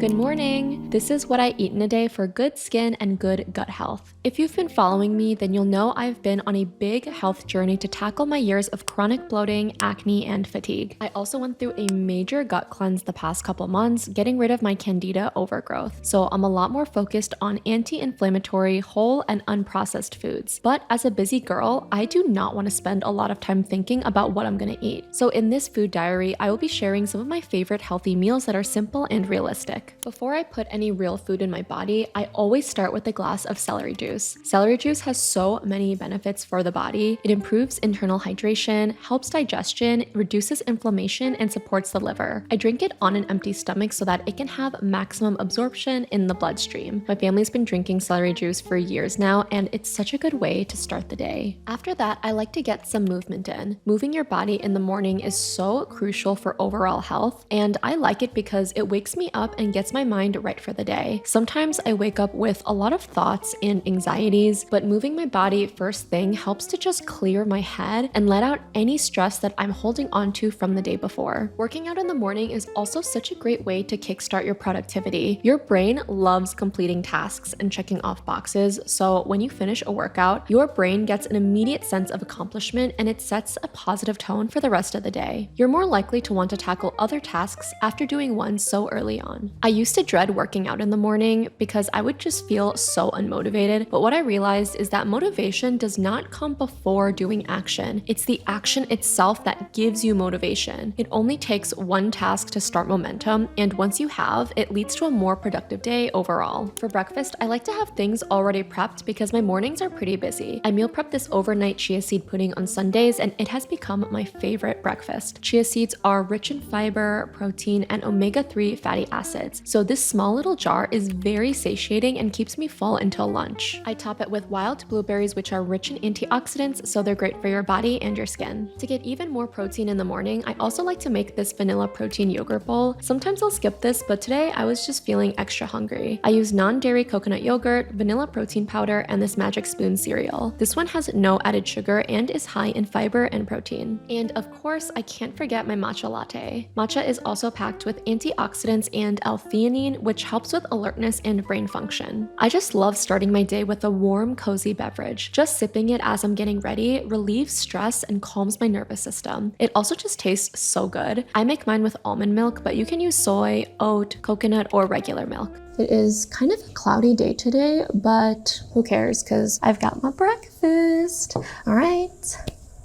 Good morning! This is what I eat in a day for good skin and good gut health. If you've been following me, then you'll know I've been on a big health journey to tackle my years of chronic bloating, acne, and fatigue. I also went through a major gut cleanse the past couple months, getting rid of my candida overgrowth. So I'm a lot more focused on anti-inflammatory, whole, and unprocessed foods. But as a busy girl, I do not want to spend a lot of time thinking about what I'm gonna eat. So in this food diary, I will be sharing some of my favorite healthy meals that are simple and realistic. Before I put any real food in my body, I always start with a glass of celery juice. Celery juice has so many benefits for the body. It improves internal hydration, helps digestion, reduces inflammation, and supports the liver. I drink it on an empty stomach so that it can have maximum absorption in the bloodstream. My family's been drinking celery juice for years now, and it's such a good way to start the day. After that, I like to get some movement in. Moving your body in the morning is so crucial for overall health, and I like it because it wakes me up and gets my mind right for the day. Sometimes I wake up with a lot of thoughts and anxieties, but moving my body first thing helps to just clear my head and let out any stress that I'm holding onto from the day before. Working out in the morning is also such a great way to kickstart your productivity. Your brain loves completing tasks and checking off boxes, so when you finish a workout, your brain gets an immediate sense of accomplishment and it sets a positive tone for the rest of the day. You're more likely to want to tackle other tasks after doing one so early on. I used to dread working out in the morning because I would just feel so unmotivated, but what I realized is that motivation does not come before doing action. It's the action itself that gives you motivation. It only takes one task to start momentum, and once you have, it leads to a more productive day overall. For breakfast, I like to have things already prepped because my mornings are pretty busy. I meal prep this overnight chia seed pudding on Sundays, and it has become my favorite breakfast. Chia seeds are rich in fiber, protein, and omega-3 fatty acids, so this small little jar is very satiating and keeps me full until lunch. I top it with wild blueberries, which are rich in antioxidants, so they're great for your body and your skin. To get even more protein in the morning, I also like to make this vanilla protein yogurt bowl. Sometimes I'll skip this, but today I was just feeling extra hungry. I use non-dairy coconut yogurt, vanilla protein powder, and this magic spoon cereal. This one has no added sugar and is high in fiber and protein. And of course, I can't forget my matcha latte. Matcha is also packed with antioxidants and L-theanine, which helps with alertness and brain function. I just love starting my day with a warm, cozy beverage. Just sipping it as I'm getting ready relieves stress and calms my nervous system. It also just tastes so good. I make mine with almond milk, but you can use soy, oat, coconut, or regular milk. It is kind of a cloudy day today, but who cares because I've got my breakfast. All right,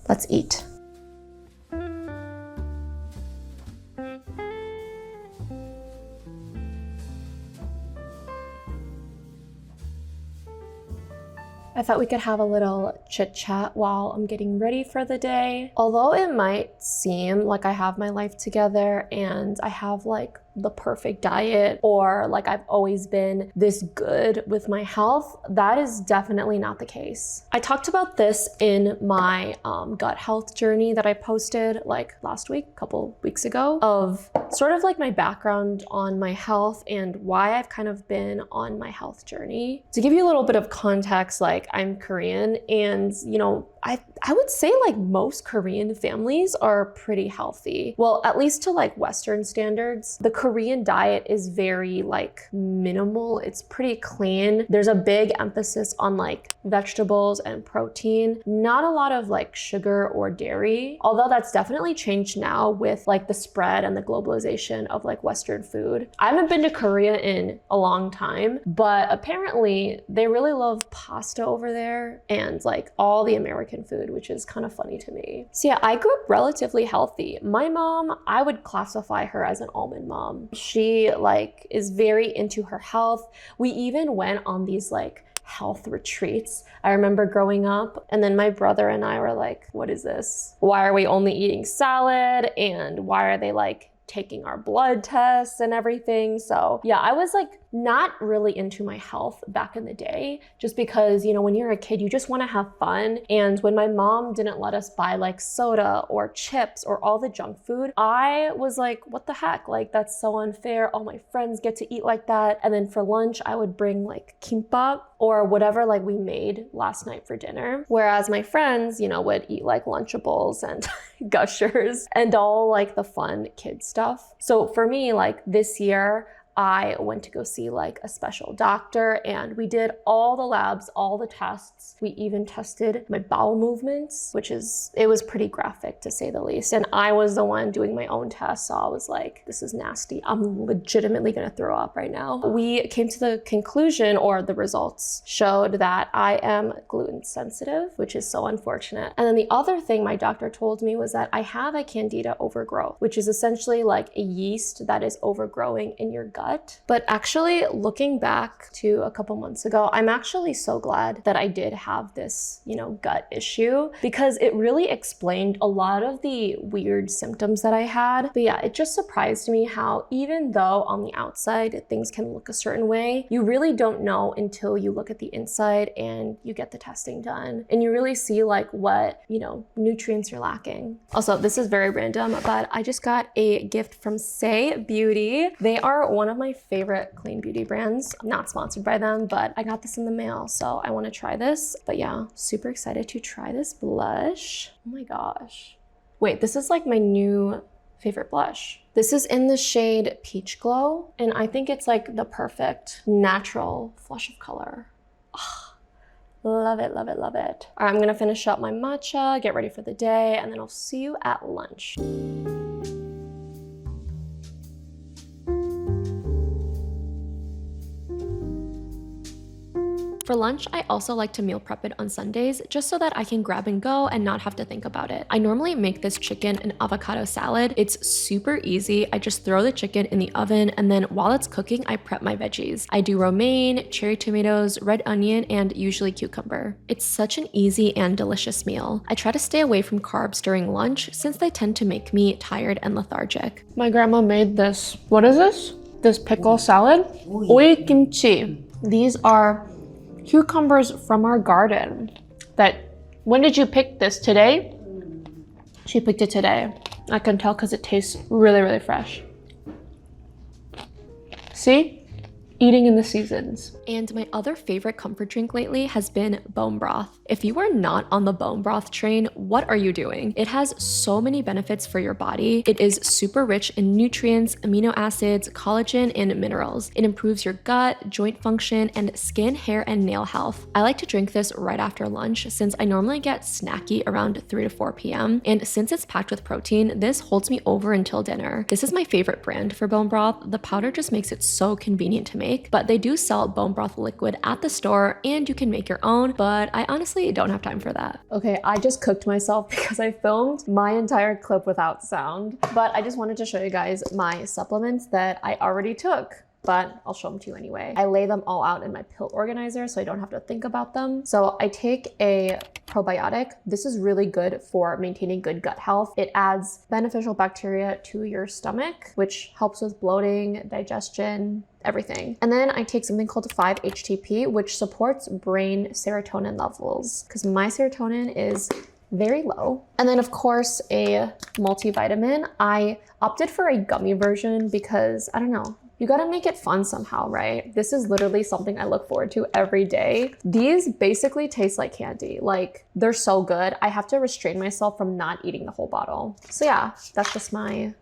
let's eat. I thought we could have a little chit chat while I'm getting ready for the day. Although it might seem like I have my life together and I have like the perfect diet, or like I've always been this good with my health, that is definitely not the case. I talked about this in my gut health journey that I posted like last week, a couple weeks ago, of sort of like my background on my health and why I've kind of been on my health journey. To give you a little bit of context, like I'm Korean, and you know, I would say like most Korean families are pretty healthy. Well, at least to like Western standards. The Korean diet is very like minimal. It's pretty clean. There's a big emphasis on like vegetables and protein, not a lot of like sugar or dairy. Although that's definitely changed now with like the spread and the globalization of like Western food. I haven't been to Korea in a long time, but apparently they really love pasta over there and like all the American food, which is kind of funny to me. So yeah, I grew up relatively healthy. My mom, I would classify her as an almond mom. She like is very into her health. We even went on these like health retreats. I remember growing up, and then my brother and I were like, what is this? Why are we only eating salad? And why are they like taking our blood tests and everything? So yeah, I was like not really into my health back in the day, just because, you know, when you're a kid, you just want to have fun. And when my mom didn't let us buy like soda or chips or all the junk food, I was like, what the heck? Like, that's so unfair. All my friends get to eat like that. And then for lunch, I would bring like kimbap or whatever like we made last night for dinner. Whereas my friends, you know, would eat like Lunchables and Gushers and all like the fun kid stuff. So for me, like this year, I went to go see like a special doctor, and we did all the labs, all the tests. We even tested my bowel movements, it was pretty graphic to say the least. And I was the one doing my own tests, so I was like, this is nasty. I'm legitimately gonna throw up right now. We came to the conclusion, or the results showed, that I am gluten sensitive, which is so unfortunate. And then the other thing my doctor told me was that I have a candida overgrowth, which is essentially like a yeast that is overgrowing in your gut. But actually, looking back to a couple months ago, I'm actually so glad that I did have this, gut issue, because it really explained a lot of the weird symptoms that I had. But yeah, it just surprised me how even though on the outside things can look a certain way, you really don't know until you look at the inside and you get the testing done and you really see like what, nutrients you're lacking. Also, this is very random, but I just got a gift from Say Beauty. They are one of my favorite clean beauty brands. I'm not sponsored by them, but I got this in the mail, so I want to try this. But yeah, super excited to try this blush. Oh my gosh. Wait, this is like my new favorite blush. This is in the shade Peach Glow, and I think it's like the perfect natural flush of color. Oh, love it, love it, love it. All right, I'm gonna finish up my matcha, get ready for the day, and then I'll see you at lunch. For lunch, I also like to meal prep it on Sundays just so that I can grab and go and not have to think about it. I normally make this chicken and avocado salad. It's super easy. I just throw the chicken in the oven, and then while it's cooking, I prep my veggies. I do romaine, cherry tomatoes, red onion, and usually cucumber. It's such an easy and delicious meal. I try to stay away from carbs during lunch since they tend to make me tired and lethargic. My grandma made this. What is this? This pickle salad? Oi kimchi. These are cucumbers from our garden. When did you pick this? Today? She picked it today. I can tell because it tastes really, really fresh. See? Eating in the seasons. And my other favorite comfort drink lately has been bone broth. If you are not on the bone broth train, what are you doing? It has so many benefits for your body. It is super rich in nutrients, amino acids, collagen, and minerals. It improves your gut, joint function, and skin, hair, and nail health. I like to drink this right after lunch since I normally get snacky around 3 to 4 p.m. And since it's packed with protein, this holds me over until dinner. This is my favorite brand for bone broth. The powder just makes it so convenient to make. But they do sell bone broth liquid at the store and you can make your own, but I honestly don't have time for that. Okay, I just cooked myself because I filmed my entire clip without sound, but I just wanted to show you guys my supplements that I already took, but I'll show them to you anyway. I lay them all out in my pill organizer so I don't have to think about them. So I take a probiotic. This is really good for maintaining good gut health. It adds beneficial bacteria to your stomach, which helps with bloating, digestion, everything. And then I take something called 5-HTP, which supports brain serotonin levels because my serotonin is very low. And then of course a multivitamin. I opted for a gummy version because I don't know, you gotta make it fun somehow, right? This is literally something I look forward to every day. These basically taste like candy. Like, they're so good. I have to restrain myself from not eating the whole bottle. So yeah, that's just my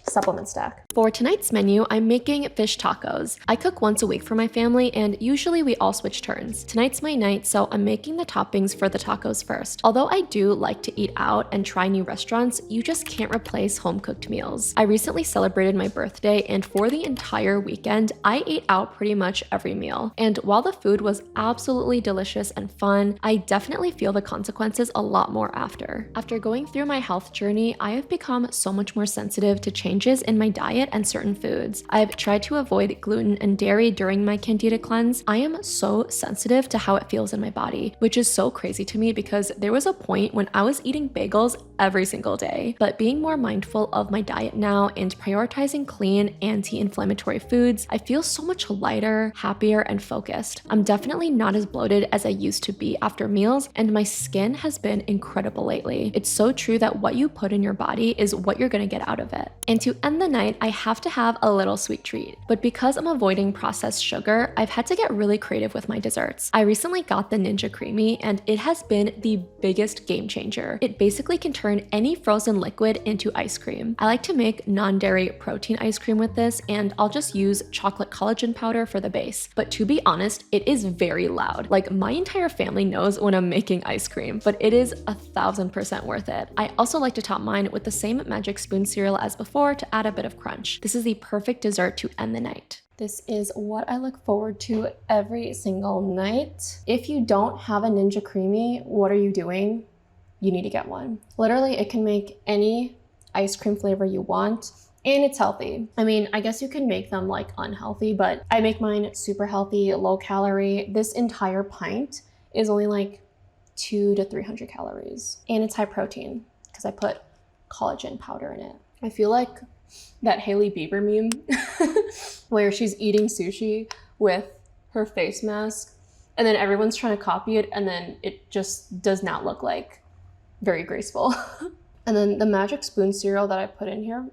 supplement stack. For tonight's menu, I'm making fish tacos. I cook once a week for my family and usually we all switch turns. Tonight's my night, so I'm making the toppings for the tacos first. Although I do like to eat out and try new restaurants, you just can't replace home-cooked meals. I recently celebrated my birthday and for the entire weekend, I ate out pretty much every meal. And while the food was absolutely delicious and fun, I definitely feel the consequences a lot more after. After going through my health journey, I have become so much more sensitive to changes in my diet and certain foods. I've tried to avoid gluten and dairy during my candida cleanse. I am so sensitive to how it feels in my body, which is so crazy to me because there was a point when I was eating bagels every single day. But being more mindful of my diet now and prioritizing clean, anti-inflammatory foods, I feel so much lighter, happier, and focused. I'm definitely not as bloated as I used to be after meals, and my skin has been incredible lately. It's so true that what you put in your body is what you're gonna get out of it. And to end the night, I have to have a little sweet treat. But because I'm avoiding processed sugar, I've had to get really creative with my desserts. I recently got the Ninja Creamy, and it has been the biggest game changer. It basically can turn turn any frozen liquid into ice cream. I like to make non-dairy protein ice cream with this, and I'll just use chocolate collagen powder for the base. But to be honest, it is very loud. Like, my entire family knows when I'm making ice cream, but it is 1000% worth it. I also like to top mine with the same magic spoon cereal as before to add a bit of crunch. This is the perfect dessert to end the night. This is what I look forward to every single night. If you don't have a Ninja Creami, what are you doing? You need to get one. Literally, it can make any ice cream flavor you want, and it's healthy. I mean, I guess you can make them like unhealthy, but I make mine super healthy, low calorie. This entire pint is only like 200 to 300 calories, and it's high protein because I put collagen powder in it. I feel like that Hailey Bieber meme where she's eating sushi with her face mask and then everyone's trying to copy it and then it just does not look like very graceful. And then the magic spoon cereal that I put in here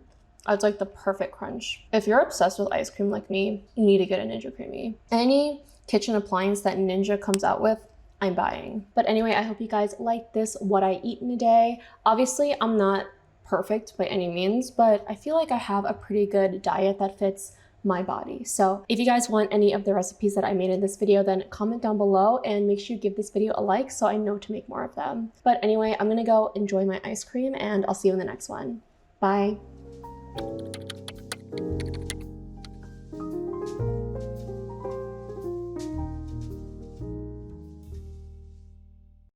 adds like the perfect crunch. If you're obsessed with ice cream like me, you need to get a Ninja Creami. Any kitchen appliance that Ninja comes out with, I'm buying. But anyway, I hope you guys like this what I eat in a day. Obviously, I'm not perfect by any means, but I feel like I have a pretty good diet that fits my body. So if you guys want any of the recipes that I made in this video, then comment down below and make sure you give this video a like so I know to make more of them. But anyway, I'm gonna go enjoy my ice cream and I'll see you in the next one. Bye.